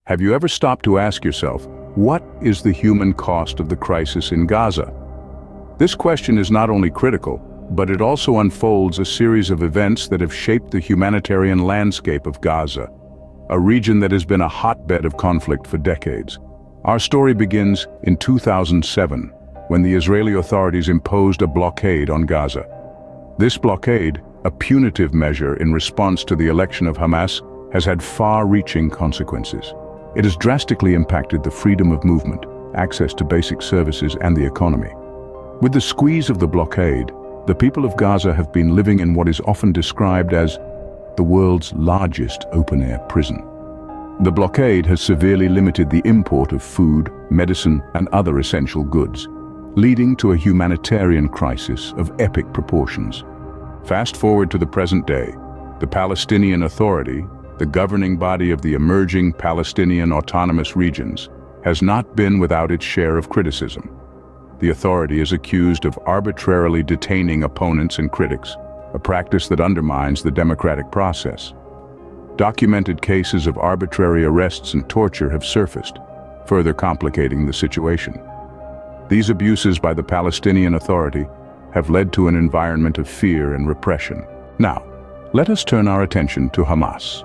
Have you ever stopped to ask yourself, what is the human cost of the crisis in Gaza? This question is not only critical, but it also unfolds a series of events that have shaped the humanitarian landscape of Gaza, a region that has been a hotbed of conflict for decades. Our story begins in 2007, when the Israeli authorities imposed a blockade on Gaza. This blockade, a punitive measure in response to the election of Hamas, has had far-reaching consequences. It has drastically impacted the freedom of movement, access to basic services, and the economy. With the squeeze of the blockade, the people of Gaza have been living in what is often described as the world's largest open-air prison. The blockade has severely limited the import of food, medicine, and other essential goods, leading to a humanitarian crisis of epic proportions. Fast forward to the present day, the Palestinian Authority, the governing body of the emerging Palestinian autonomous regions, has not been without its share of criticism. The authority is accused of arbitrarily detaining opponents and critics, a practice that undermines the democratic process. Documented cases of arbitrary arrests and torture have surfaced, further complicating the situation. These abuses by the Palestinian Authority have led to an environment of fear and repression. Now, let us turn our attention to Hamas.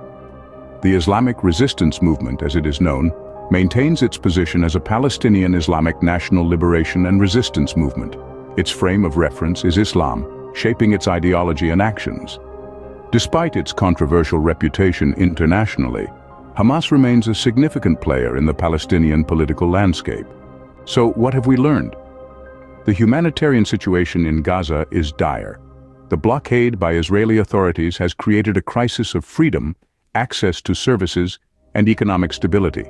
The Islamic resistance movement, as it is known, maintains its position as a Palestinian Islamic national liberation and resistance movement. Its frame of reference is Islam, shaping its ideology and actions. Despite its controversial reputation internationally, Hamas remains a significant player in the Palestinian political landscape. So what have we learned? The humanitarian situation in Gaza is dire. The blockade by Israeli authorities has created a crisis of freedom, access to services, and economic stability.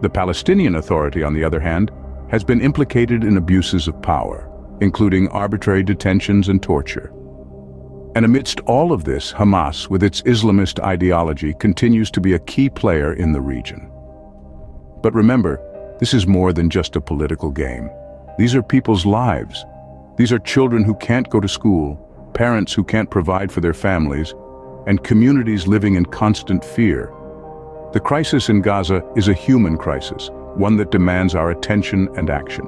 The Palestinian Authority, on the other hand, has been implicated in abuses of power, including arbitrary detentions and torture. And amidst all of this, Hamas, with its Islamist ideology, continues to be a key player in the region. But remember, this is more than just a political game. These are people's lives. These are children who can't go to school, parents who can't provide for their families, and communities living in constant fear. The crisis in Gaza is a human crisis, one that demands our attention and action.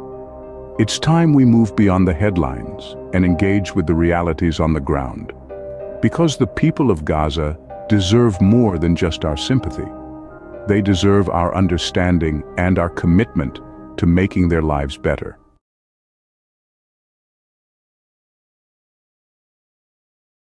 It's time we move beyond the headlines and engage with the realities on the ground. Because the people of Gaza deserve more than just our sympathy. They deserve our understanding and our commitment to making their lives better.